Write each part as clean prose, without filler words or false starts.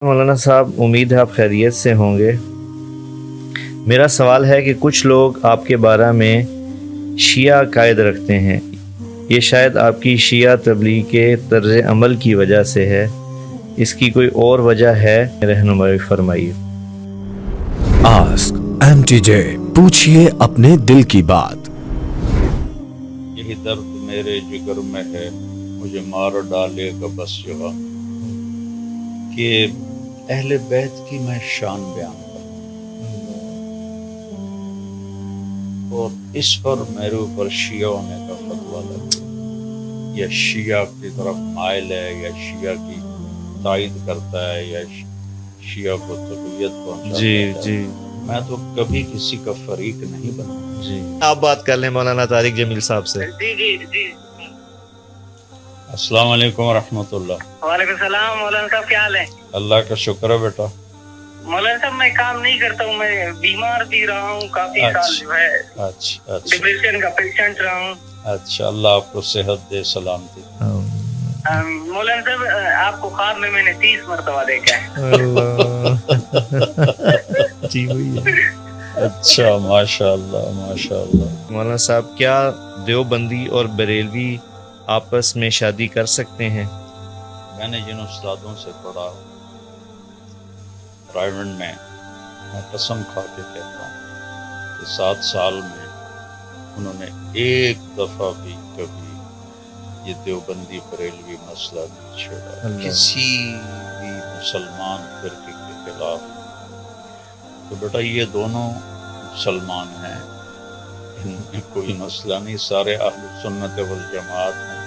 مولانا صاحب، امید ہے آپ خیریت سے ہوں گے۔ میرا سوال ہے کہ کچھ لوگ آپ کے بارے میں شیعہ عقائد رکھتے ہیں، یہ شاید آپ کی شیعہ تبلیغ کے طرز عمل کی وجہ سے ہے، اس کی کوئی اور وجہ ہے؟ رہنمائی فرمائیے۔ آسک ایم ٹی جے، پوچھئے اپنے دل کی بات۔ یہی درد میرے جگر میں ہے، مجھے مار ڈالے گا بس یہ غم، کہ اہل بیت کی میں شان بیان کروں اور اس پر میرے اوپر شیعہ ہونے کا فتویٰ لگے، یا شیعہ کی طرف مائل ہے، یا شیعہ کی تائید کرتا ہے، یا شیعہ کو تقویت پہنچاتا ہے۔ جی میں تو کبھی کسی کا فریق نہیں بنا۔ جی، آپ بات کر لیں مولانا طارق جمیل صاحب سے۔ جی السلام علیکم ورحمۃ اللہ۔ وعلیکم السلام مولانا صاحب، کیا حال ہے؟ اللہ کا شکر ہے بیٹا۔ مولانا صاحب میں کام نہیں کرتا ہوں، میں بیمار بھی رہا ہوں کافی سال، جو ہے اچھا ڈپریشن کا پیشنٹ رہا ہوں۔ اچھا، اللہ آپ کو صحت دے، سلامتی۔ مولانا صاحب آپ کو خواب میں نے 30 مرتبہ دیکھا ہے۔ جی وہی ہے۔ اچھا، ماشاء اللہ ماشاء اللہ۔ مولانا صاحب، کیا دیوبندی اور بریلوی آپس میں شادی کر سکتے ہیں؟ میں نے جن استادوں سے پڑھا پرائیویٹ میں قسم کھا کے کہتا ہوں کہ 7 سال میں انہوں نے ایک دفعہ بھی کبھی یہ دیوبندی بریلوی مسئلہ نہیں چھیڑا، کسی بھی مسلمان فرقے کے خلاف۔ تو بیٹا یہ دونوں مسلمان ہیں، ان میں کوئی مسئلہ نہیں، سارے اہل سنت والجماعت ہیں۔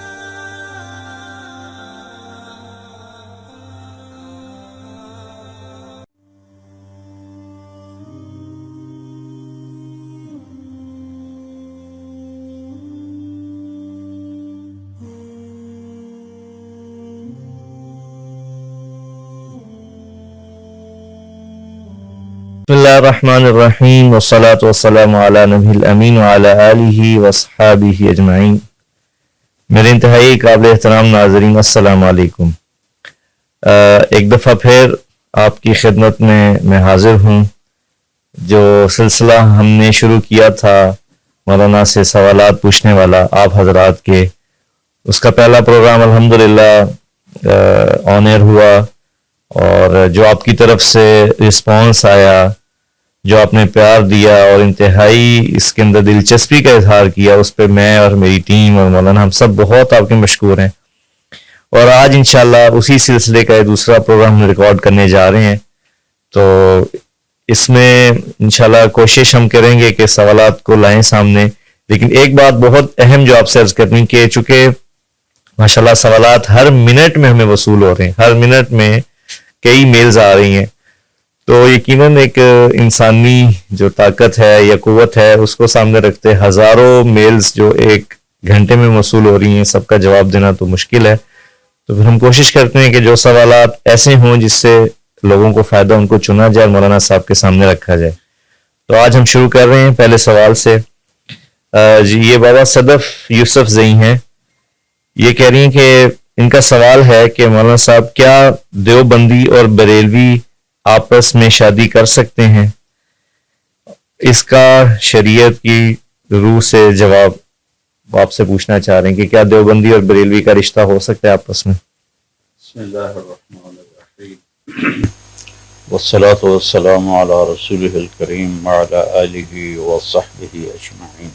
بسم اللہ الرحمن الرحیم، والصلاة والسلام علی نبی الامین وعلی آلہ وصحابہ اجمعین۔ میرے انتہائی قابل احترام ناظرین، السلام علیکم۔ ایک دفعہ پھر آپ کی خدمت میں حاضر ہوں۔ جو سلسلہ ہم نے شروع کیا تھا مولانا سے سوالات پوچھنے والا آپ حضرات کے، اس کا پہلا پروگرام الحمدللہ آن ایئر ہوا، اور جو آپ کی طرف سے رسپانس آیا، جو آپ نے پیار دیا اور انتہائی اس کے اندر دلچسپی کا اظہار کیا، اس پہ میں اور میری ٹیم اور مولانا ہم سب بہت آپ کے مشکور ہیں۔ اور آج انشاءاللہ اسی سلسلے کا دوسرا پروگرام ہم ریکارڈ کرنے جا رہے ہیں، تو اس میں انشاءاللہ کوشش ہم کریں گے کہ سوالات کو لائیں سامنے۔ لیکن ایک بات بہت اہم جو آپ سے عرض کرنی کہ چونکہ ماشاءاللہ سوالات ہر منٹ میں ہمیں وصول ہو رہے ہیں، ہر منٹ میں کئی میلز آ رہی ہیں، تو یقیناً ایک انسانی جو طاقت ہے یا قوت ہے اس کو سامنے رکھتے ہزاروں میلز جو ایک گھنٹے میں موصول ہو رہی ہیں، سب کا جواب دینا تو مشکل ہے۔ تو پھر ہم کوشش کرتے ہیں کہ جو سوالات ایسے ہوں جس سے لوگوں کو فائدہ، ان کو چنا جائے اور مولانا صاحب کے سامنے رکھا جائے۔ تو آج ہم شروع کر رہے ہیں پہلے سوال سے۔ جی، یہ بابا صدف یوسف زئی ہیں، یہ کہہ رہی ہیں کہ ان کا سوال ہے کہ مولانا صاحب کیا دیوبندی اور بریلوی آپس میں شادی کر سکتے ہیں؟ اس کا شریعت کی روح سے جواب آپ سے پوچھنا چاہ رہے ہیں کہ کیا دیوبندی اور بریلوی کا رشتہ ہو سکتا ہے آپس میں؟ بسم اللہ الرحمن الرحیم، والصلاة والسلام علی رسولہ الکریم وعلی آلہ وصحبہ اجمعین۔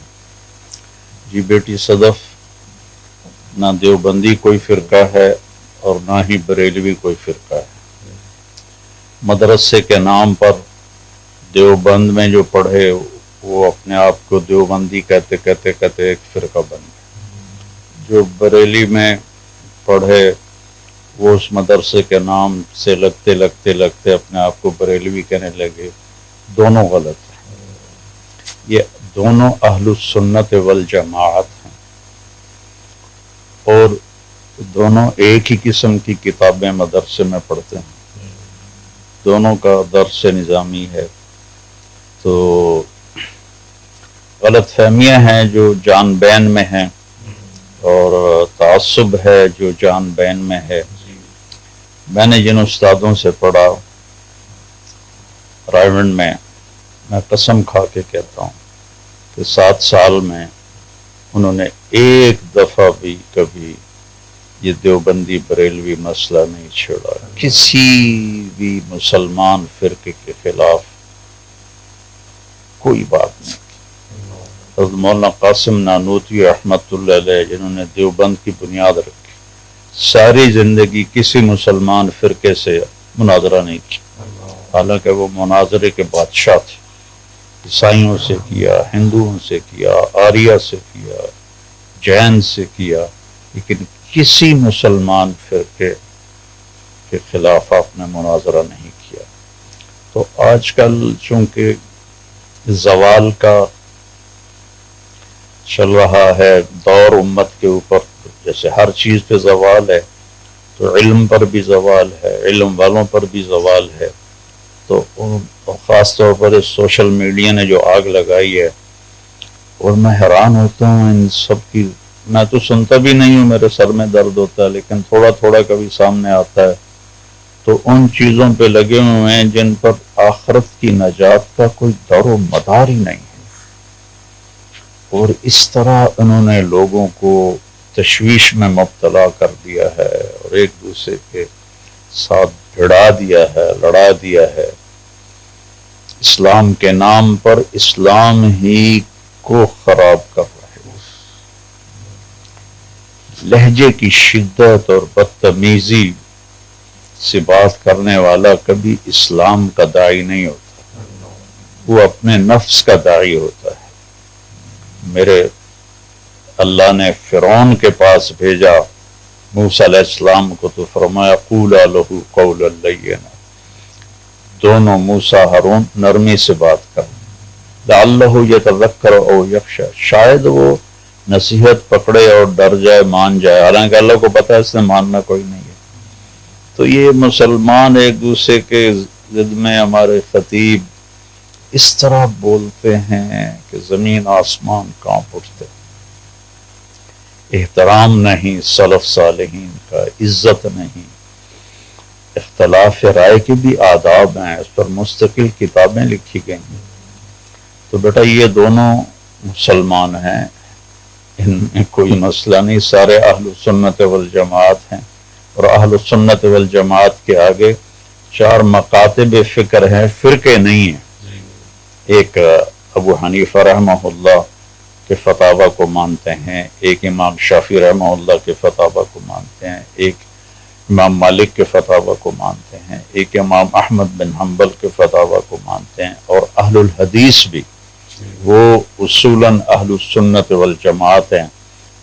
جی بیٹی صدف، نہ دیوبندی کوئی فرقہ ہے اور نہ ہی بریلوی کوئی فرقہ ہے۔ مدرسے کے نام پر دیوبند میں جو پڑھے وہ اپنے آپ کو دیوبندی کہتے ایک فرقہ بن گئے، جو بریلی میں پڑھے وہ اس مدرسے کے نام سے لگتے اپنے آپ کو بریلوی کہنے لگے۔ دونوں غلط ہیں، یہ دونوں اہل السنت والجماعت ہیں، اور دونوں ایک ہی قسم کی کتابیں مدرسے میں پڑھتے ہیں، دونوں کا درس نظامی ہے۔ تو غلط فہمیاں ہیں جو جان بین میں ہیں، اور تعصب ہے جو جان بین میں ہے، میں نے جن استادوں سے پڑھا رائیونڈ میں قسم کھا کے کہتا ہوں کہ 7 سال میں انہوں نے ایک دفعہ بھی کبھی یہ دیوبندی بریلوی مسئلہ نہیں چھیڑا، کسی بھی مسلمان فرقے کے خلاف کوئی بات نہیں کی۔ حضرت مولانا قاسم نانوتوی رحمۃ اللہ علیہ جنہوں نے دیوبند کی بنیاد رکھی، ساری زندگی کسی مسلمان فرقے سے مناظرہ نہیں کی، حالانکہ وہ مناظرے کے بادشاہ تھے۔ عیسائیوں سے کیا، ہندوؤں سے کیا، آریہ سے کیا، جین سے کیا، لیکن کسی مسلمان فرقے کے خلاف آپ نے مناظرہ نہیں کیا۔ تو آج کل چونکہ زوال کا چل رہا ہے دور امت کے اوپر، جیسے ہر چیز پہ زوال ہے تو علم پر بھی زوال ہے، علم والوں پر بھی زوال ہے، تو خاص طور پر اس سوشل میڈیا نے جو آگ لگائی ہے، اور میں حیران ہوتا ہوں ان سب کی۔ میں تو سنتا بھی نہیں ہوں، میرے سر میں درد ہوتا ہے، لیکن تھوڑا تھوڑا کبھی سامنے آتا ہے تو ان چیزوں پہ لگے ہوئے ہیں جن پر آخرت کی نجات کا کوئی دور و مدار ہی نہیں ہے، اور اس طرح انہوں نے لوگوں کو تشویش میں مبتلا کر دیا ہے اور ایک دوسرے کے ساتھ بھڑا دیا ہے، لڑا دیا ہے۔ اسلام کے نام پر اسلام ہی کو خراب کر رہے ہیں۔ لہجے کی شدت اور بدتمیزی سے بات کرنے والا کبھی اسلام کا داعی نہیں ہوتا، وہ اپنے نفس کا داعی ہوتا ہے۔ میرے اللہ نے فرعون کے پاس بھیجا موسیٰ علیہ السلام کو تو فرمایا قولا لہ قولا لینا، دونوں موسیٰ ہارون نرمی سے بات کر، لعلہ یتذکر او یخشی، شاید وہ نصیحت پکڑے اور ڈر جائے، مان جائے، حالانکہ اللہ کو پتہ ہے اس نے ماننا کوئی نہیں ہے۔ تو یہ مسلمان ایک دوسرے کے ضد میں ہمارے خطیب اس طرح بولتے ہیں کہ زمین آسمان کانپ اٹھتے۔ احترام نہیں سلف صالحین کا، عزت نہیں۔ اختلاف رائے کے بھی آداب ہیں، اس پر مستقل کتابیں لکھی گئی ہیں۔ تو بیٹا یہ دونوں مسلمان ہیں، ان میں کوئی مسئلہ نہیں، سارے اہل سنت والجماعت ہیں، اور اہل سنت والجماعت کے آگے 4 مکاتب فکر ہیں، فرقے نہیں ہیں۔ ایک ابو حنیفہ رحمہ اللہ کے فتاوی کو مانتے ہیں، ایک امام شافعی رحمہ اللہ کے فتاوی کو مانتے ہیں، ایک امام مالک کے فتاوی کو مانتے ہیں، ایک امام احمد بن حنبل کے فتاوی کو مانتے ہیں، اور اہل الحدیث بھی وہ اصولاً اہل السنت والجماعت ہیں،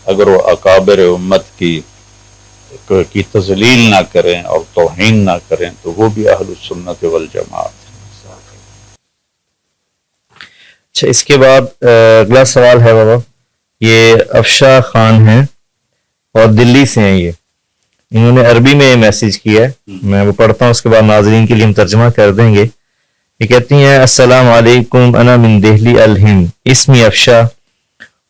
اگر وہ اکابر امت کی تذلیل نہ کریں اور توہین نہ کریں تو وہ بھی اہل السنت والجماعت ہیں۔ اچھا، اس کے بعد اگلا سوال ہے بابا، یہ افشا خان ہیں اور دلی سے ہیں، انہوں نے عربی میں میسج کیا ہے، میں وہ پڑھتا ہوں، اس کے بعد ناظرین کے لیے ہم ترجمہ کر دیں گے۔ یہ کہتی ہیں السلام علیکم، انا من دہلی الہند، اسمی افشا،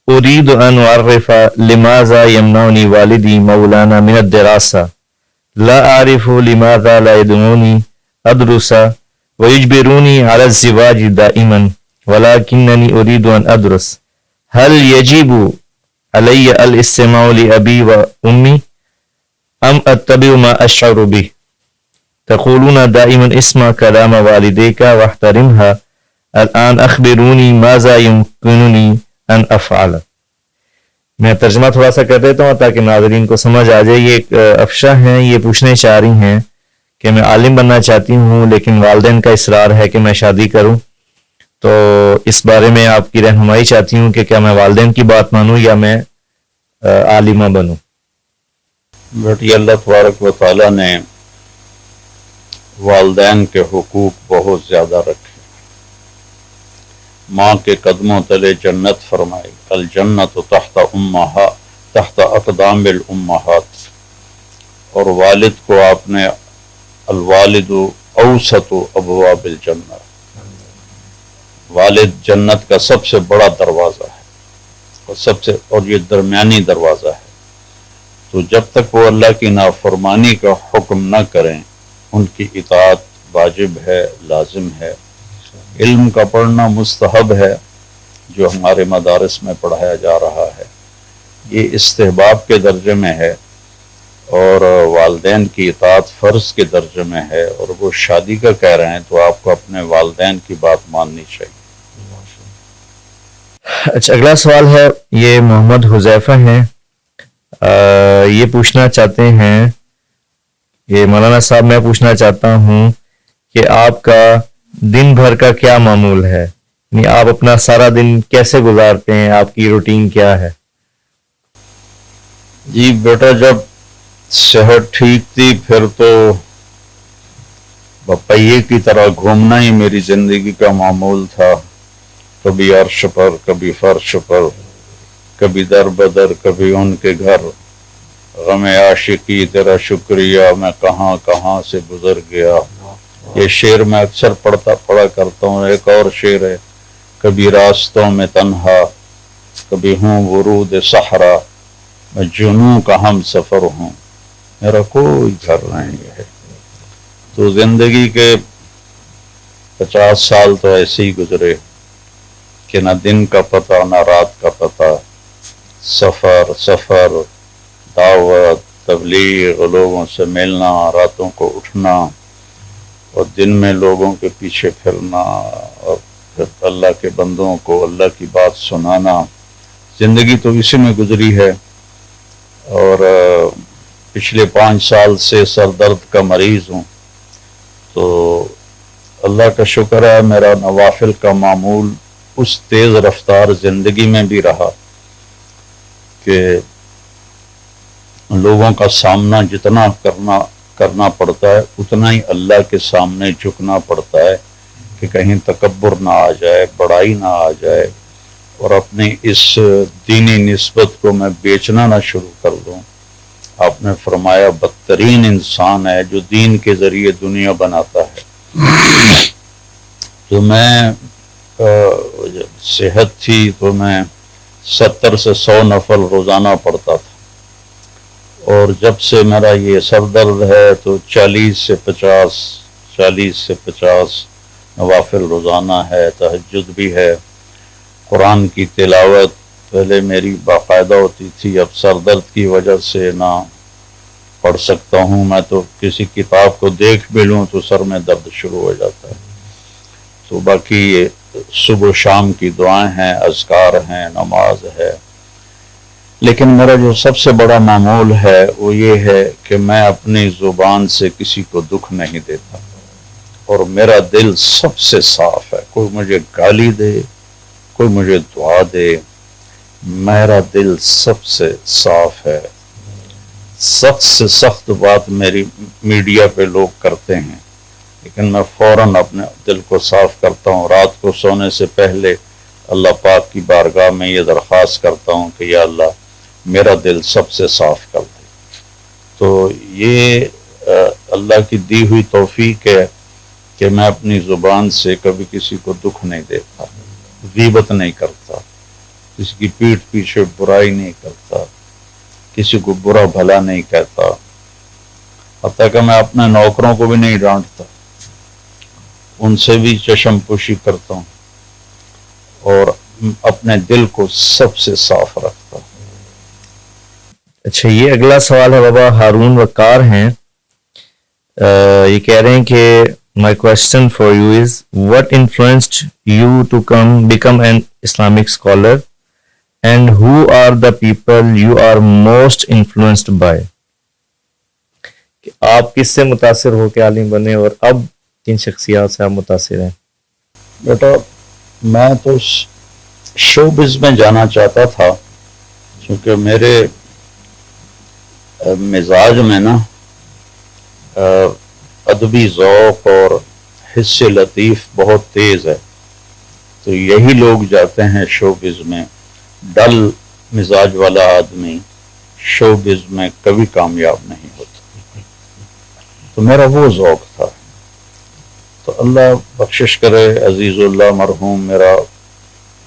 اريد ان اعرف لماذا يمنعني والدي مولانا من الدراسة، لا اعرف لماذا لا يدعوني ادرس ويجبروني على الزواج دائما ولكنني اريد ان ادرس، هل يجب علي الاستماع لابي وامي ام اتبع ما اشعر به؟ تقولون دائما اسمع كلام والديك واحترمها، الان اخبروني ماذا يمكنني ان افعال۔ میں ترجمہ تھوڑا سا کر دیتا ہوں تاکہ ناظرین کو سمجھ آ جائے۔ یہ ایک افشا ہیں، یہ پوچھنے چاہ رہی ہیں کہ میں عالم بننا چاہتی ہوں لیکن والدین کا اصرار ہے کہ میں شادی کروں، تو اس بارے میں آپ کی رہنمائی چاہتی ہوں کہ کیا میں والدین کی بات مانوں یا میں عالمہ بنوں۔ بیٹی، اللہ تبارک و تعالیٰ نے والدین کے حقوق بہت زیادہ رکھے۔ ماں کے قدموں تلے جنت فرمائی، الجنت تحت تحت اقدام الامہات، اور والد کو آپ نے الوالد اوسط ابواب الجنہ، والد جنت کا سب سے بڑا دروازہ ہے اور یہ درمیانی دروازہ ہے۔ تو جب تک وہ اللہ کی نافرمانی کا حکم نہ کریں ان کی اطاعت واجب ہے، لازم ہے۔ علم کا پڑھنا مستحب ہے، جو ہمارے مدارس میں پڑھایا جا رہا ہے، یہ استحباب کے درجے میں ہے، اور والدین کی اطاعت فرض کے درجے میں ہے، اور وہ شادی کا کہہ رہے ہیں تو آپ کو اپنے والدین کی بات ماننی چاہیے۔ اچھا، اگلا سوال ہے، یہ محمد حذیفہ ہیں، یہ پوچھنا چاہتے ہیں، یہ مولانا صاحب میں پوچھنا چاہتا ہوں کہ آپ کا دن بھر کا کیا معمول ہے، یعنی آپ اپنا سارا دن کیسے گزارتے ہیں، آپ کی روٹین کیا ہے؟ جی بیٹا، جب صحت ٹھیک تھی پھر تو پہیے کی طرح گھومنا ہی میری زندگی کا معمول تھا، کبھی عرش پر، کبھی فرش پر، کبھی در بدر، کبھی ان کے گھر، غم عاشقی تیرا شکریہ میں کہاں کہاں سے گزر گیا۔ یہ شعر میں اکثر پڑھا کرتا ہوں۔ ایک اور شعر ہے، کبھی راستوں میں تنہا، کبھی ہوں ورود صحرا، میں جنوں کا ہم سفر ہوں، میرا کوئی گھر نہیں ہے۔ تو زندگی کے 50 سال تو ایسے ہی گزرے کہ نہ دن کا پتہ نہ رات کا پتہ، سفر، دعوت، تبلیغ، لوگوں سے ملنا، راتوں کو اٹھنا اور دن میں لوگوں کے پیچھے پھرنا، اور پھر اللہ کے بندوں کو اللہ کی بات سنانا۔ زندگی تو اسی میں گزری ہے، اور پچھلے 5 سال سے سر درد کا مریض ہوں، تو اللہ کا شکر ہے میرا نوافل کا معمول اس تیز رفتار زندگی میں بھی رہا کہ لوگوں کا سامنا جتنا کرنا پڑتا ہے اتنا ہی اللہ کے سامنے جھکنا پڑتا ہے کہ کہیں تکبر نہ آ جائے، بڑائی نہ آ جائے، اور اپنی اس دینی نسبت کو میں بیچنا نہ شروع کر دوں۔ آپ نے فرمایا بدترین انسان ہے جو دین کے ذریعے دنیا بناتا ہے۔ تو میں صحت تھی تو میں 70 سے 100 نفل روزانہ پڑھتا تھا، اور جب سے میرا یہ سر درد ہے تو 40 سے 50 نوافل روزانہ ہے، تہجد بھی ہے، قرآن کی تلاوت پہلے میری باقاعدہ ہوتی تھی، اب سر درد کی وجہ سے نہ پڑھ سکتا ہوں۔ میں تو کسی کتاب کو دیکھ بھی لوں تو سر میں درد شروع ہو جاتا ہے۔ تو باقی یہ صبح و شام کی دعائیں ہیں، اذکار ہیں، نماز ہے، لیکن میرا جو سب سے بڑا معمول ہے وہ یہ ہے کہ میں اپنی زبان سے کسی کو دکھ نہیں دیتا، اور میرا دل سب سے صاف ہے۔ کوئی مجھے گالی دے، کوئی مجھے دعا دے، میرا دل سب سے صاف ہے۔ سخت سے سخت بات میری میڈیا پہ لوگ کرتے ہیں، لیکن میں فوراً اپنے دل کو صاف کرتا ہوں۔ رات کو سونے سے پہلے اللہ پاک کی بارگاہ میں یہ درخواست کرتا ہوں کہ یا اللہ میرا دل سب سے صاف کر دے۔ تو یہ اللہ کی دی ہوئی توفیق ہے کہ میں اپنی زبان سے کبھی کسی کو دکھ نہیں دیتا، غیبت نہیں کرتا، کسی کی پیٹھ پیچھے برائی نہیں کرتا، کسی کو برا بھلا نہیں کہتا، حتیٰ کہ میں اپنے نوکروں کو بھی نہیں ڈانٹتا، ان سے بھی چشم پوشی کرتا ہوں، اور اپنے دل کو سب سے صاف رکھتا ہوں۔ اچھا، یہ اگلا سوال ہے، بابا ہارون وقار ہیں، یہ کہہ رہے ہیں کہ my question for you is what influenced you to become an Islamic scholar and who are the people you are most influenced by؟ کہ آپ کس سے متاثر ہو کے عالم بنے اور اب کن شخصیات سے آپ متاثر ہیں؟ بیٹا میں تو شوبز میں جانا چاہتا تھا، کیونکہ میرے مزاج میں نا ادبی ذوق اور حس لطیف بہت تیز ہے، تو یہی لوگ جاتے ہیں شوبز میں۔ ڈل مزاج والا آدمی شوبز میں کبھی کامیاب نہیں ہوتا، تو میرا وہ ذوق تھا۔ تو اللہ بخشش کرے، عزیز اللہ مرحوم میرا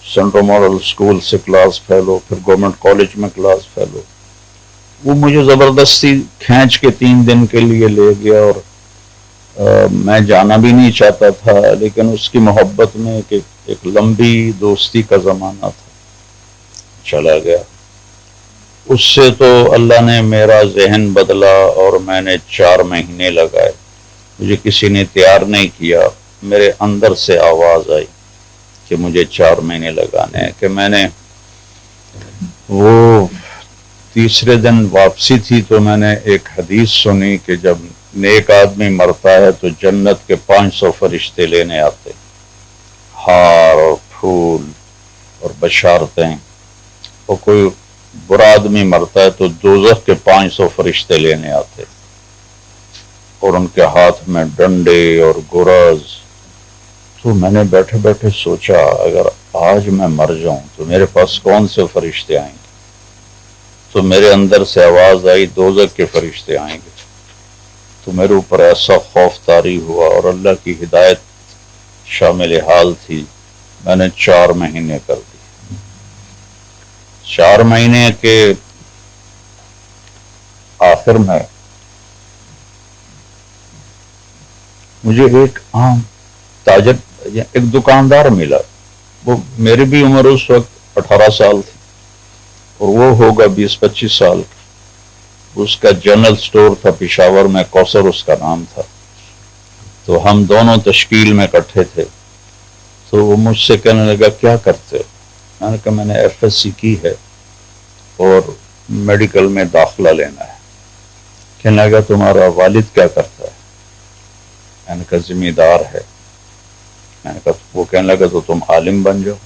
سینٹرل ماڈل اسکول سے کلاس فیلو، پھر گورنمنٹ کالج میں کلاس فیلو، وہ مجھے زبردستی کھینچ کے 3 دن کے لیے لے گیا اور میں جانا بھی نہیں چاہتا تھا، لیکن اس کی محبت میں کہ ایک لمبی دوستی کا زمانہ تھا، چلا گیا۔ اس سے تو اللہ نے میرا ذہن بدلا اور میں نے 4 مہینے لگائے، مجھے کسی نے تیار نہیں کیا، میرے اندر سے آواز آئی کہ مجھے 4 مہینے لگانے ہیں۔ کہ میں نے وہ تیسرے دن واپسی تھی تو میں نے ایک حدیث سنی کہ جب نیک آدمی مرتا ہے تو جنت کے 500 فرشتے لینے آتے، ہار اور پھول اور بشارتیں، اور کوئی برا آدمی مرتا ہے تو دوزخ کے 500 فرشتے لینے آتے اور ان کے ہاتھ میں ڈنڈے اور گرز۔ تو میں نے بیٹھے بیٹھے سوچا اگر آج میں مر جاؤں تو میرے پاس کون سے فرشتے آئیں گے؟ تو میرے اندر سے آواز آئی دوزخ کے فرشتے آئیں گے۔ تو میرے اوپر ایسا خوف طاری ہوا اور اللہ کی ہدایت شامل حال تھی، میں نے 4 مہینے کر دی۔ 4 مہینے کے آخر میں مجھے ایک عام تاجر، ایک دکاندار ملا، وہ میری بھی عمر اس وقت 18 سال تھی اور وہ ہوگا 20-25 سال کا۔ اس کا جنرل سٹور تھا پشاور میں، کوثر اس کا نام تھا۔ تو ہم دونوں تشکیل میں اکٹھے تھے۔ تو وہ مجھ سے کہنے لگا کیا کرتے ہو؟ میں نے کہا میں نے FSC کی ہے اور میڈیکل میں داخلہ لینا ہے۔ کہنے لگا تمہارا والد کیا کرتا ہے؟ میں نے کہا ذمہ دار ہے۔ میں نے کہا وہ کہنے لگا تو تم عالم بن جاؤ۔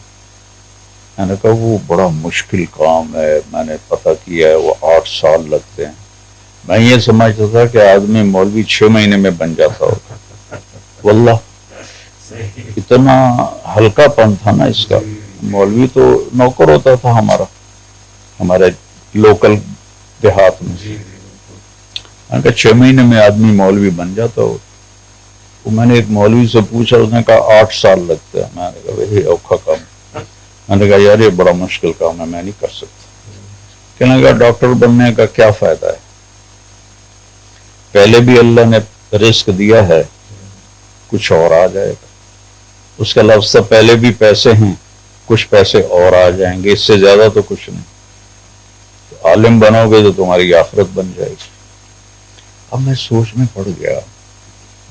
میں نے کہا وہ بڑا مشکل کام ہے، میں نے پتہ کیا ہے وہ 8 سال لگتے ہیں۔ میں یہ سمجھتا تھا کہ آدمی مولوی 6 مہینے میں بن جاتا ہوگا، واللہ اتنا ہلکا پن تھا نا اس کا۔ مولوی تو نوکر ہوتا تھا ہمارے لوکل دیہات میں۔ میں نے کہا 6 مہینے میں آدمی مولوی بن جاتا ہو۔ تو میں نے ایک مولوی سے پوچھا، اس نے کہا 8 سال لگتے ہیں۔ میں نے کہا وہی اوکھا کام۔ میں نے کہا یار یہ بڑا مشکل کام ہے، میں نہیں کر سکتا۔ کہنے لگا ڈاکٹر بننے کا کیا فائدہ ہے؟ پہلے بھی اللہ نے رزق دیا ہے، کچھ اور آ جائے گا۔ اس کا لفظ پہلے بھی پیسے ہیں، کچھ پیسے اور آ جائیں گے، اس سے زیادہ تو کچھ نہیں۔ تو عالم بنو گے تو تمہاری آخرت بن جائے گی۔ اب میں سوچ میں پڑ گیا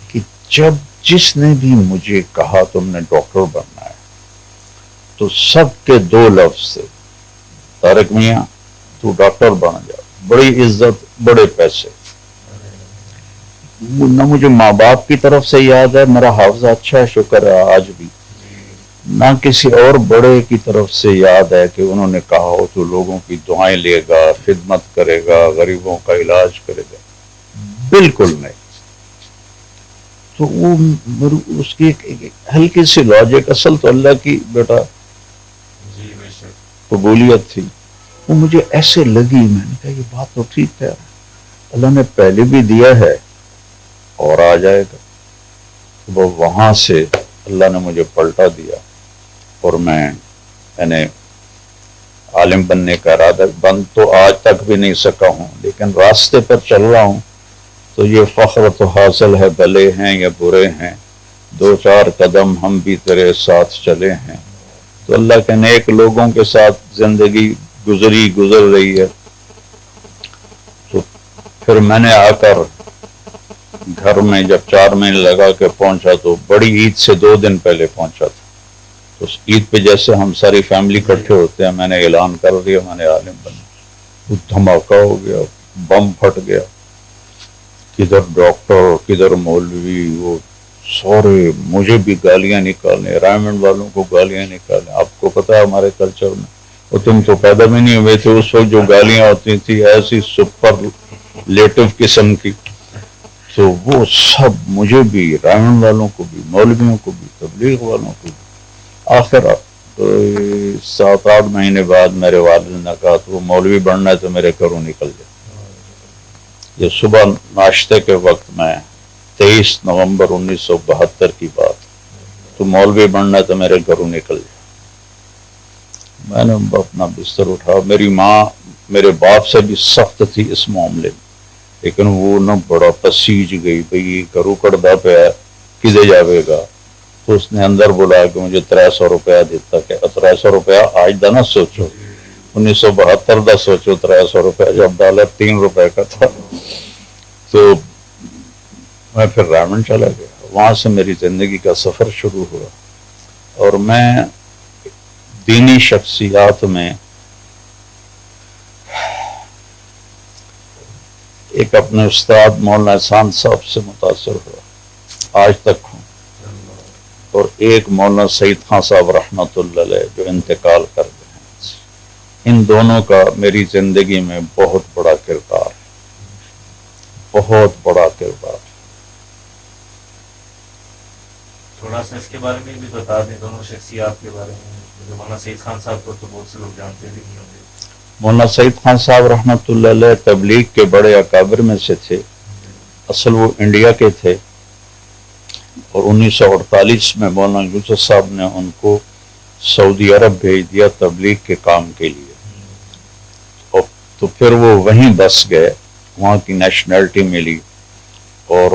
کہ جب جس نے بھی مجھے کہا تم نے ڈاکٹر بننا ہے تو سب کے 2 لفظ تھے، طارق میاں تو ڈاکٹر بن جا، بڑی عزت، بڑے پیسے۔ نہ مجھے ماں باپ کی طرف سے یاد ہے، میرا حافظہ اچھا ہے شکر ہے آج بھی، نہ کسی اور بڑے کی طرف سے یاد ہے کہ انہوں نے کہا ہو تو لوگوں کی دعائیں لے گا، خدمت کرے گا، غریبوں کا علاج کرے گا، بالکل نہیں۔ تو وہ اس کی ایک ہلکی سی لاجک، اصل تو اللہ کی بیٹا قبولیت تھی، وہ مجھے ایسے لگی۔ میں نے کہا یہ بات تو ٹھیک ہے، اللہ نے پہلے بھی دیا ہے اور آ جائے گا۔ وہ وہاں سے اللہ نے مجھے پلٹا دیا اور میں نے عالم بننے کا ارادہ بن تو آج تک بھی نہیں سکا ہوں، لیکن راستے پر چل رہا ہوں۔ تو یہ فخر تو حاصل ہے، بھلے ہیں یا برے ہیں، 2-4 قدم ہم بھی تیرے ساتھ چلے ہیں۔ تو اللہ کے نیک لوگوں کے ساتھ زندگی گزر رہی ہے۔ تو پھر میں نے آ کر گھر میں جب 4 مہینے لگا کے پہنچا تو بڑی عید سے 2 دن پہلے پہنچا تھا۔ تو اس عید پہ جیسے ہم ساری فیملی اکٹھے ہوتے ہیں، میں نے اعلان کر دیا میں نے عالم بنا۔ وہ دھماکہ ہو گیا، بم پھٹ گیا، کدھر ڈاکٹر کدھر مولوی، وہ سورے مجھے بھی گالیاں نکالنے، رائمنڈ والوں کو گالیاں نکالنے۔ آپ کو پتا ہے ہمارے کلچر میں، اور تم تو پیدا بھی نہیں ہوئے تھے اس وقت، جو گالیاں ہوتی تھی ایسی سپر لیٹو قسم کی، تو وہ سب مجھے بھی، رائمنڈ والوں کو بھی، مولویوں کو بھی، تبلیغ والوں کو بھی۔ آخر 7-8 مہینے بعد میرے والد نے کہا تو وہ مولوی بننا ہے تو میرے گھروں نکل جائے۔ یہ صبح ناشتے کے وقت میں 23 نومبر 1972 کی بات، تو مولوی بننا ہے تو میرے گھروں نکل جائے۔ میں نے اپنا بستر اٹھا، میری ماں میرے باپ سے بھی سخت تھی اس معاملے میں، لیکن وہ نہ بڑا پسیج گئی بھئی یہ کرو کردہ پہ ہے کدے جاوے گا. تو اس نے اندر بلا کہ مجھے 300 روپیہ دیتا کہ 300 روپیہ آج دا نہ سوچو 1972 دا سوچو 300 روپیہ جب ڈالر 3 روپے کا تھا. تو میں پھر رامن چلا گیا. وہاں سے میری زندگی کا سفر شروع ہوا اور میں دینی شخصیات میں ایک اپنے استاد مولانا احسان صاحب سے متاثر ہوا آج تک ہوں, اور ایک مولانا سعید خان صاحب رحمۃ اللہ علیہ جو انتقال کر گئے ہیں. ان دونوں کا میری زندگی میں بہت بڑا کردار ہے, بہت بڑا کردار. تھوڑا سا اس کے بارے میں بھی بتا دیں, دونوں شخصیات کے بارے میں. مولانا سعید خان صاحب کو تو بہت سے لوگ جانتے بھی نہیں ہوں گے. مولانا سعید خان صاحب رحمۃ اللہ علیہ تبلیغ کے بڑے اکابر میں سے تھے. اصل وہ انڈیا کے تھے اور 1948 میں مولانا یوسف صاحب نے ان کو سعودی عرب بھیج دیا تبلیغ کے کام کے لیے, اور تو پھر وہ وہیں بس گئے, وہاں کی نیشنلٹی ملی اور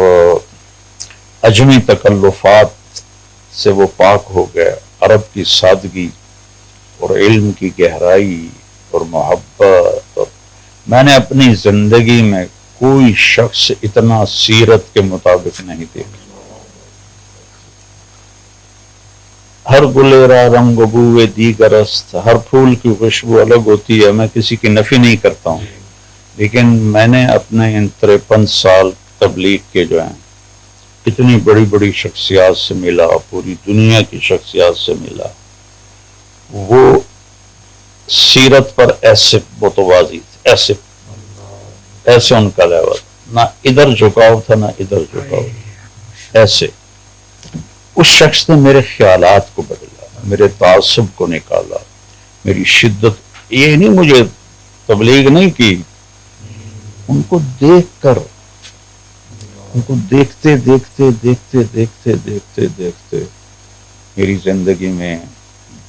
اجمی تکلفات سے وہ پاک ہو گئے. عرب کی سادگی اور علم کی گہرائی اور محبت, اور میں نے اپنی زندگی میں کوئی شخص اتنا سیرت کے مطابق نہیں دیکھا. ہر گلیرا رنگ بوئے دیگر است, ہر پھول کی خوشبو الگ ہوتی ہے. میں کسی کی نفی نہیں کرتا ہوں, لیکن میں نے اپنے ان 53 سال تبلیغ کے جو ہیں اتنی بڑی بڑی شخصیات سے ملا, پوری دنیا کی شخصیات سے ملا. وہ سیرت پر ایسے متوازی تھے, ایسے ان کا لیول, نہ ادھر جھکاؤ تھا نہ ادھر جھکاؤ. ایسے اس شخص نے میرے خیالات کو بدلا, میرے تعصب کو نکالا, میری شدت. یہ نہیں مجھے تبلیغ نہیں کی, ان کو دیکھ کر, ان کو دیکھتے دیکھتے دیکھتے دیکھتے دیکھتے دیکھتے میری زندگی میں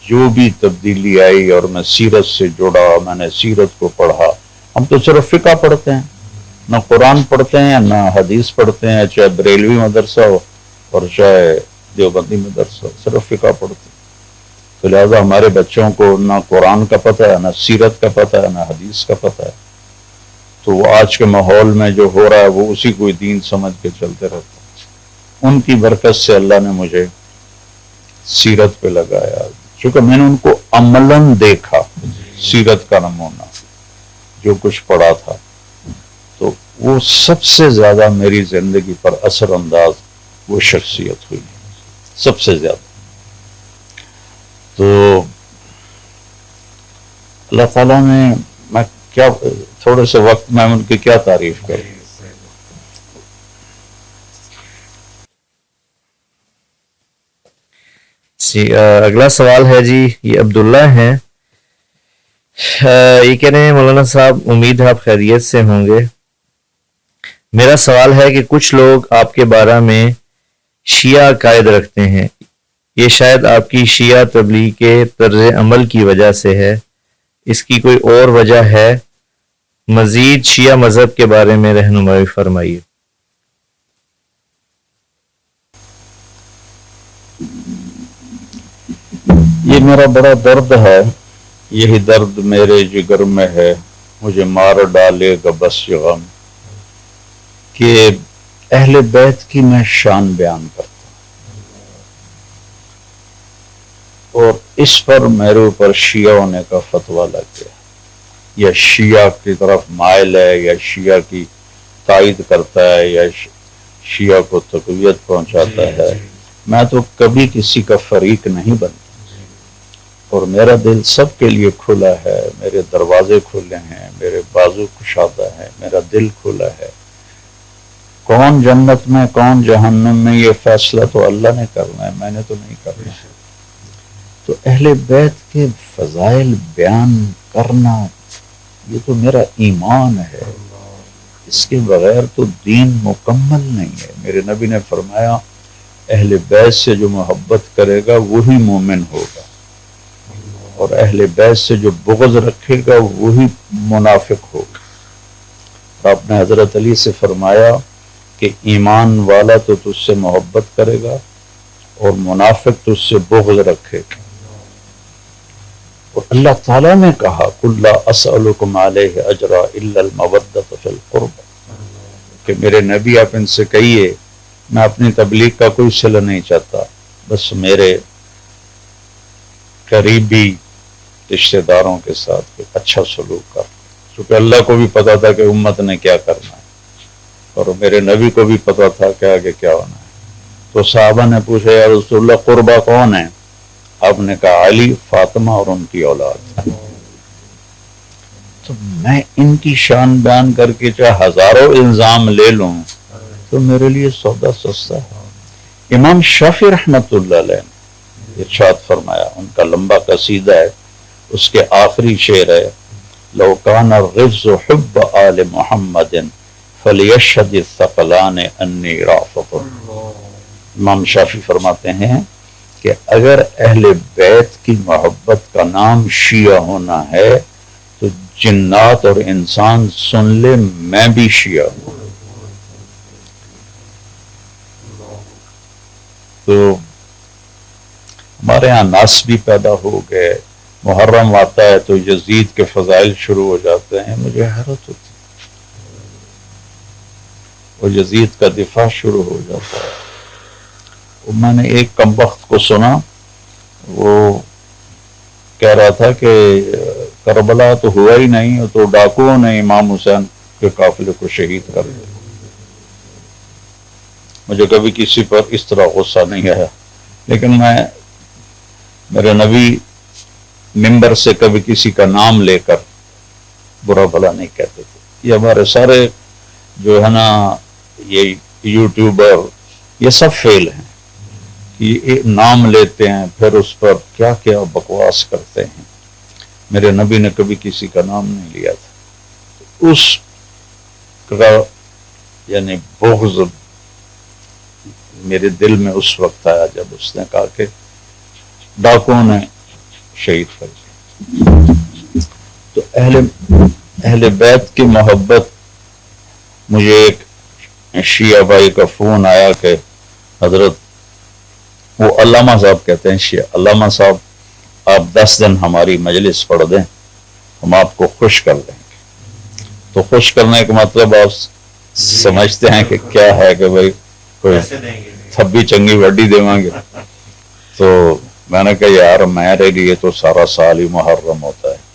جو بھی تبدیلی آئی, اور میں سیرت سے جڑا, میں نے سیرت کو پڑھا. ہم تو صرف فقہ پڑھتے ہیں, نہ قرآن پڑھتے ہیں نہ حدیث پڑھتے ہیں, چاہے بریلوی مدرسہ ہو اور چاہے دیوبندی مدرسہ ہو, صرف فقہ پڑھتے ہیں. تو لہٰذا ہمارے بچوں کو نہ قرآن کا پتہ ہے, نہ سیرت کا پتہ ہے, نہ حدیث کا پتہ ہے. تو وہ آج کے ماحول میں جو ہو رہا ہے وہ اسی کو دین سمجھ کے چلتے رہتے ہیں. ان کی برکت سے اللہ نے مجھے سیرت پہ لگایا, چونکہ میں نے ان کو عملاً دیکھا, سیرت کا نمونہ جو کچھ پڑھا تھا. تو وہ سب سے زیادہ میری زندگی پر اثر انداز وہ شخصیت ہوئی, سب سے زیادہ. تو اللہ تعالیٰ نے, میں کیا تھوڑے سے وقت میں ان کی کیا تعریف کروں. اگلا سوال ہے جی, یہ عبداللہ ہیں. یہ کہہ رہے ہیں مولانا صاحب امید ہے آپ خیریت سے ہوں گے. میرا سوال ہے کہ کچھ لوگ آپ کے بارے میں شیعہ عقائد رکھتے ہیں, یہ شاید آپ کی شیعہ تبلیغ کے طرز عمل کی وجہ سے ہے, اس کی کوئی اور وجہ ہے؟ مزید شیعہ مذہب کے بارے میں رہنمائی فرمائیے. یہ میرا بڑا درد ہے, یہی درد میرے جگر میں ہے, مجھے مار ڈالے گا بس یہ غم, کہ اہل بیت کی میں شان بیان کرتا ہوں اور اس پر میرے اوپر شیعہ ہونے کا فتویٰ لگ گیا, یا شیعہ کی طرف مائل ہے, یا شیعہ کی تائید کرتا ہے, یا شیعہ کو تقویت پہنچاتا ہے. میں تو کبھی کسی کا فریق نہیں بنتا, اور میرا دل سب کے لیے کھلا ہے, میرے دروازے کھلے ہیں, میرے بازو کشادہ ہیں, میرا دل کھلا ہے. کون جنت میں کون جہنم میں یہ فیصلہ تو اللہ نے کرنا ہے, میں نے تو نہیں کرنا ہے. تو اہل بیت کے فضائل بیان کرنا یہ تو میرا ایمان ہے, اس کے بغیر تو دین مکمل نہیں ہے. میرے نبی نے فرمایا اہل بیت سے جو محبت کرے گا وہی مومن ہوگا, اور اہل بیت سے جو بغض رکھے گا وہی منافق ہوگا. آپ نے حضرت علی سے فرمایا کہ ایمان والا تو تجھ سے محبت کرے گا اور منافق تجھ سے بغض رکھے گا. اور اللہ تعالیٰ نے کہا قُلْ لَا أَسْأَلُكُمْ عَلَيْهِ أَجْرًا إِلَّا الْمَوَدَّةَ فِي الْقُرْبَى کہ میرے نبی آپ ان سے کہیے میں اپنی تبلیغ کا کوئی صلہ نہیں چاہتا، بس میرے قریبی رشتہ داروں کے ساتھ اچھا سلوک کر. چونکہ اللہ کو بھی پتا تھا کہ امت نے کیا کرنا ہے اور میرے نبی کو بھی پتا تھا کہ آگے کیا ہونا ہے. تو صحابہ نے پوچھا یا رسول اللہ قربا کون ہے؟ آپ نے کہا علی، فاطمہ اور ان کی اولاد. تو میں ان کی شان بیان کر کے چاہے ہزاروں الزام لے لوں تو میرے لیے سودا سستا ہے. امام شافعی رحمت اللہ علیہ نے ارشاد فرمایا، ان کا لمبا قصیدہ ہے، اس کے آخری شعر ہے لو کان الرفض حب آل محمد فلیشهد الثقلان انی رافض. امام شافعی فرماتے ہیں کہ اگر اہل بیت کی محبت کا نام شیعہ ہونا ہے تو جنات اور انسان سن لے میں بھی شیعہ ہوں. تو ہمارے ہاں ناس بھی پیدا ہو گئے، محرم آتا ہے تو یزید کے فضائل شروع ہو جاتے ہیں. مجھے حیرت ہوتی اور یزید کا دفاع شروع ہو جاتا ہے. میں نے ایک کمبخت کو سنا، وہ کہہ رہا تھا کہ کربلا تو ہوا ہی نہیں، تو ڈاکوؤں نے امام حسین کے قافلے کو شہید کر دیا. مجھے کبھی کسی پر اس طرح غصہ نہیں آیا، لیکن میرے نبی ممبر سے کبھی کسی کا نام لے کر برا بھلا نہیں کہتے تھے. یہ ہمارے سارے جو ہے نا یہ یوٹیوبر یہ سب فیل ہیں، یہ نام لیتے ہیں پھر اس پر کیا کیا بکواس کرتے ہیں. میرے نبی نے کبھی کسی کا نام نہیں لیا تھا. اس کا یعنی بغض میرے دل میں اس وقت آیا جب اس نے کہا کہ ڈاکوؤں نے شہید کر دیا. تو اہل بیت کی محبت. مجھے ایک شیعہ بھائی کا فون آیا کہ حضرت، وہ علامہ صاحب کہتے ہیں شیعہ، علامہ صاحب آپ 10 دن ہماری مجلس پڑھ دیں، ہم آپ کو خوش کر دیں گے. تو خوش کرنے کا مطلب آپ سمجھتے ہیں کہ کیا ہے کہ بھائی کوئی تھبی چنگی وڈی دیں گے. تو میں نے کہا یار میرے لیے تو سارا سال ہی محرم ہوتا ہے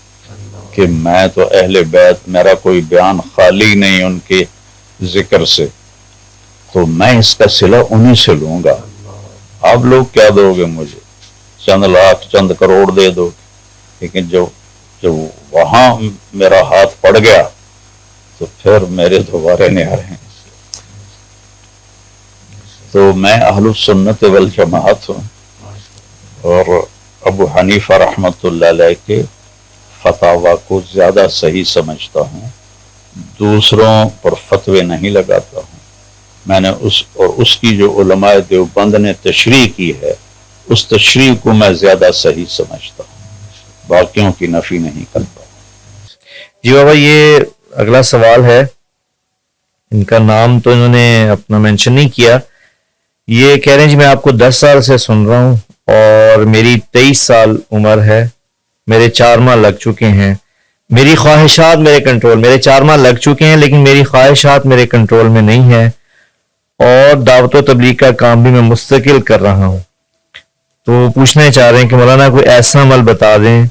کہ میں تو اہل بیت، میرا کوئی بیان خالی نہیں ان کے ذکر سے، تو میں اس کا صلہ انہی سے لوں گا. آپ لوگ کیا دو گے مجھے؟ چند لاکھ چند کروڑ دے دو، لیکن جو وہاں میرا ہاتھ پڑ گیا تو پھر میرے دوبارے نہیں آ رہے ہیں. تو میں اہل السنت والجماعت ہوں اور ابو حنیفہ رحمت اللہ علیہ کے فتاوی کو زیادہ صحیح سمجھتا ہوں، دوسروں پر فتوے نہیں لگاتا ہوں. میں نے اس کی جو علماء دیوبند نے تشریح کی ہے اس تشریح کو میں زیادہ صحیح سمجھتا ہوں، باقیوں کی نفی نہیں کرتا. جی بابا، یہ اگلا سوال ہے، ان کا نام تو انہوں نے اپنا مینشن نہیں کیا. یہ کہہ رہے ہیں جی میں آپ کو 10 سال سے سن رہا ہوں اور میری 23 سال عمر ہے، میرے 4 ماہ لگ چکے ہیں، میری خواہشات میرے کنٹرول، میرے 4 ماہ لگ چکے ہیں لیکن میری خواہشات میرے کنٹرول میں نہیں ہیں، اور دعوت و تبلیغ کا کام بھی میں مستقل کر رہا ہوں. تو پوچھنا چاہ رہے ہیں کہ مولانا کوئی ایسا عمل بتا دیں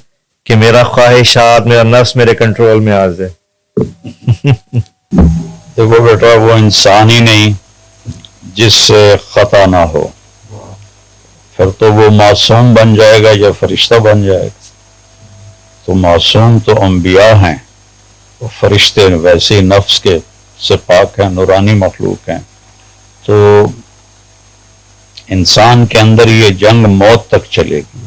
کہ میرا خواہشات، میرا نفس میرے کنٹرول میں آ جائے. دیکھو بیٹا، وہ انسان ہی نہیں جس سے خطا نہ ہو، پھر تو وہ معصوم بن جائے گا یا فرشتہ بن جائے گا. تو معصوم تو انبیاء ہیں، وہ فرشتے ویسے ہی نفس کے سے پاک ہیں، نورانی مخلوق ہیں. تو انسان کے اندر یہ جنگ موت تک چلے گی،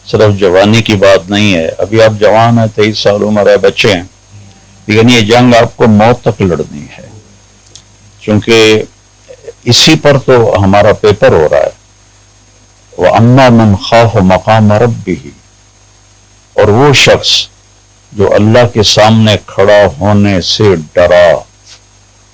صرف جوانی کی بات نہیں ہے. ابھی آپ جوان ہیں، 23 سال عمر ہے، بچے ہیں، لیکن یہ جنگ آپ کو موت تک لڑنی ہے، کیونکہ اسی پر تو ہمارا پیپر ہو رہا ہے. وَأَمَّا مَنْ خَافَ مَقَامَ رَبِّهِ، اور وہ شخص جو اللہ کے سامنے کھڑا ہونے سے ڈرا،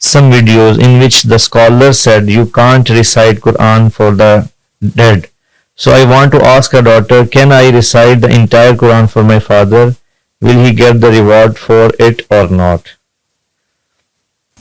some videos in which the scholar said you can't recite Quran for the dead. So I want to ask a daughter, can I recite the entire Quran for my father? Will he get the reward for it or not?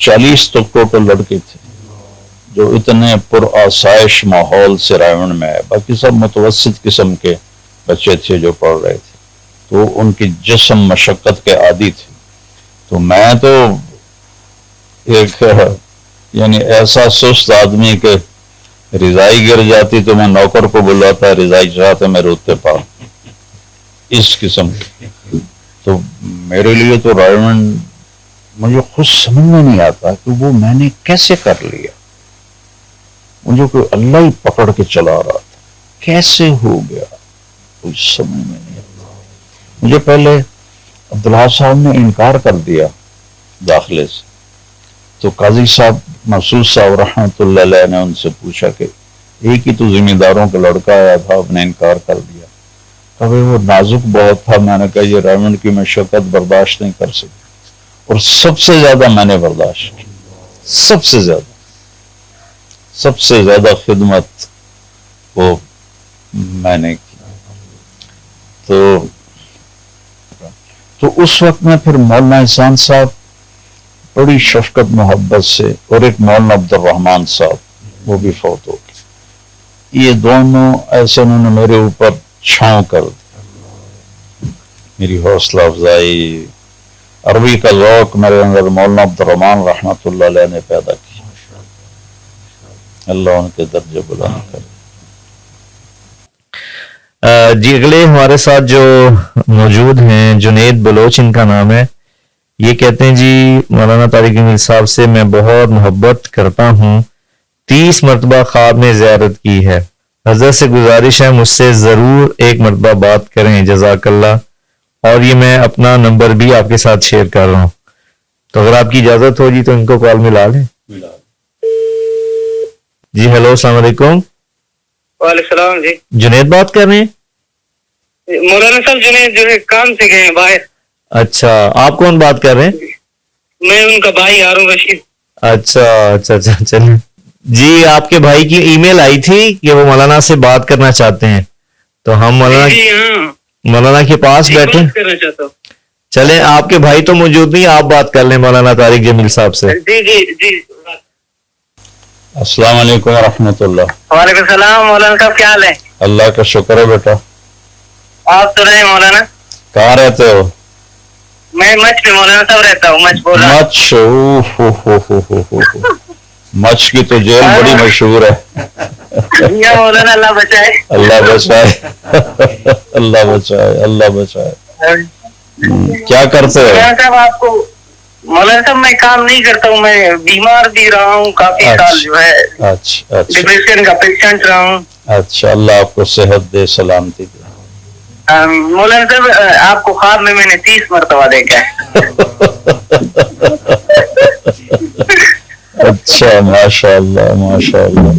40 تو total لڑکے تھے جو اتنے پر آسائش ماحول سے رائمنڈ میں آئے. باقی سب متوسط قسم کے بچے تھے جو پڑھ رہے تھے، تو ان کی جسم مشقت کے عادی تھے. تو میں تو ایک یعنی ایسا سست آدمی کہ رضائی گر جاتی تو میں نوکر کو بلاتا، رضائی چاہتے میں روتے پا، اس قسم کی. تو میرے لیے تو رائمنڈ مجھے خود سمجھ میں نہیں آتا کہ وہ میں نے کیسے کر لیا. مجھے کوئی اللہ ہی پکڑ کے چلا رہا تھا، کیسے ہو گیا کوئی سمجھ میں نہیں آتا. مجھے پہلے عبداللہ صاحب نے انکار کر دیا داخلے سے، تو قاضی صاحب محسوس صاحب رحمۃ اللہ علیہ نے ان سے پوچھا کہ ایک ہی تو ذمہ داروں کا لڑکا آیا تھا، آپ نے انکار کر دیا. کبھی وہ نازک بہت تھا. میں نے کہا یہ رائمنڈ کی مشقت برداشت نہیں کر سکی، اور سب سے زیادہ میں نے برداشت کی، سب سے زیادہ خدمت وہ میں نے کی. تو اس وقت میں پھر مولانا احسان صاحب بڑی شفقت محبت سے، اور ایک مولانا عبد الرحمان صاحب وہ بھی فوت ہو گئے، یہ دونوں ایسے انہوں نے میرے اوپر چھاؤں کر دی، میری حوصلہ افزائی، عربی کا ذوق میرے اندر مولانا عبد الرحمان رحمۃ اللہ علیہ نے پیدا کیا. اللہ ان کے درجے بلند کرے. جی اگلے ہمارے ساتھ جو موجود ہیں جنید بلوچ ان کا نام ہے. یہ کہتے ہیں جی مولانا طارق جمیل صاحب سے میں بہت محبت کرتا ہوں، 30 مرتبہ خواب میں زیارت کی ہے. حضرت سے گزارش ہے مجھ سے ضرور ایک مرتبہ بات کریں، جزاک اللہ. اور یہ میں اپنا نمبر بھی آپ کے ساتھ شیئر کر رہا ہوں، تو اگر آپ کی اجازت ہو جی تو ان کو کال ملا لیں. جی ہیلو، السلام علیکم. وعلیکم السلام. جی جنید بات کر رہے ہیں؟ مولانا صاحب جنید جو ہے کام سے گئے ہیں باہر. اچھا، آپ کون بات کر رہے ہیں؟ میں ان کا بھائی ہارون رشید. اچھا چلیں. جی آپ کے بھائی کی ای میل آئی تھی کہ وہ مولانا سے بات کرنا چاہتے ہیں، تو ہم مولانا کے پاس بیٹھے کرنا چاہتا ہوں. چلیں، آپ کے بھائی تو موجود نہیں، آپ بات کر لیں مولانا طارق جمیل صاحب سے. جی السلام علیکم ورحمۃ اللہ. وعلیکم السلام. مولانا صاحب کیا حال ہے؟ اللہ کا شکر ہے بیٹا. آپ تو رہے مولانا؟ کہاں رہتے ہو؟ میں مچ پہ مولانا صاحب رہتا ہوں. مچ بول رہا مچ مچ کی تو جیل بڑی مشہور ہے. یا مولانا اللہ بچائے. اللہ بچائے اللہ بچائے اللہ بچائے. کیا کرتے ہو؟ مولانا صاحب آپ کو، مولانا صاحب میں کام نہیں کرتا ہوں، میں بیمار بھی رہا ہوں کافی سال، جو ہے اچھا ڈپریشن کا پیشنٹ رہا ہوں. اچھا، اللہ آپ کو صحت دے، سلامتی دے. مولانا صاحب آپ کو خواب میں نے 30 مرتبہ دیکھا ہے. اچھا، ماشاء اللہ ماشاء اللہ.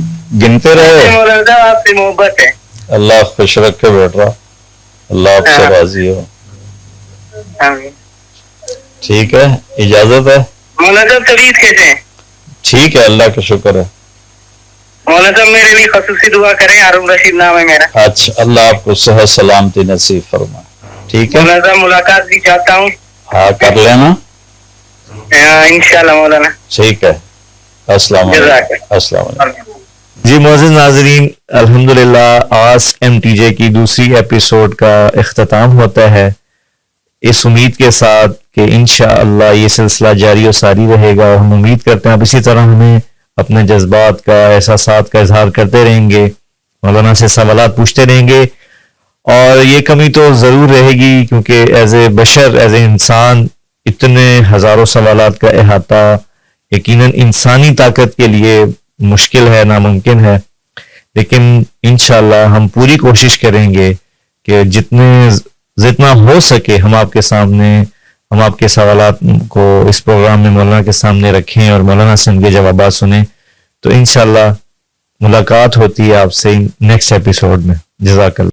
گنتے رہے. مولانا صاحب آپ سے محبت ہے. اللہ خوش رکھے بیٹا، اللہ آپ سے راضی ہو. ٹھیک ہے، اجازت ہے. مولانا صاحب طبیعت کیسے ہیں؟ ٹھیک ہے، اللہ کا شکر ہے. مولانا صاحب میرے لیے خصوصی دعا کریں، ہارون رشید نام ہے میرا. اچھا، اللہ آپ کو صحت سلامتی نصیب فرمائے. ٹھیک ہے، مولانا صاحب ملاقات بھی چاہتا ہوں. ہاں کر لینا انشاءاللہ مولانا. ٹھیک ہے. السلام علیکم. السلام علیکم. جی معزز ناظرین، الحمدللہ آسک ایم ٹی جے کی دوسری ایپیسوڈ کا اختتام ہوتا ہے، اس امید کے ساتھ کہ انشاءاللہ یہ سلسلہ جاری و ساری رہے گا. ہم امید کرتے ہیں آپ اسی طرح ہمیں اپنے جذبات کا، احساسات کا اظہار کرتے رہیں گے، مولانا سے سوالات پوچھتے رہیں گے. اور یہ کمی تو ضرور رہے گی کیونکہ ایز اے بشر، ایز اے انسان، اتنے ہزاروں سوالات کا احاطہ یقیناً انسانی طاقت کے لیے مشکل ہے، ناممکن ہے. لیکن انشاءاللہ ہم پوری کوشش کریں گے کہ جتنا ہو سکے ہم آپ کے سامنے، ہم آپ کے سوالات کو اس پروگرام میں مولانا کے سامنے رکھیں اور مولانا سے ان کے جوابات سنیں. تو انشاءاللہ ملاقات ہوتی ہے آپ سے نیکسٹ ایپیسوڈ میں. جزاک اللہ.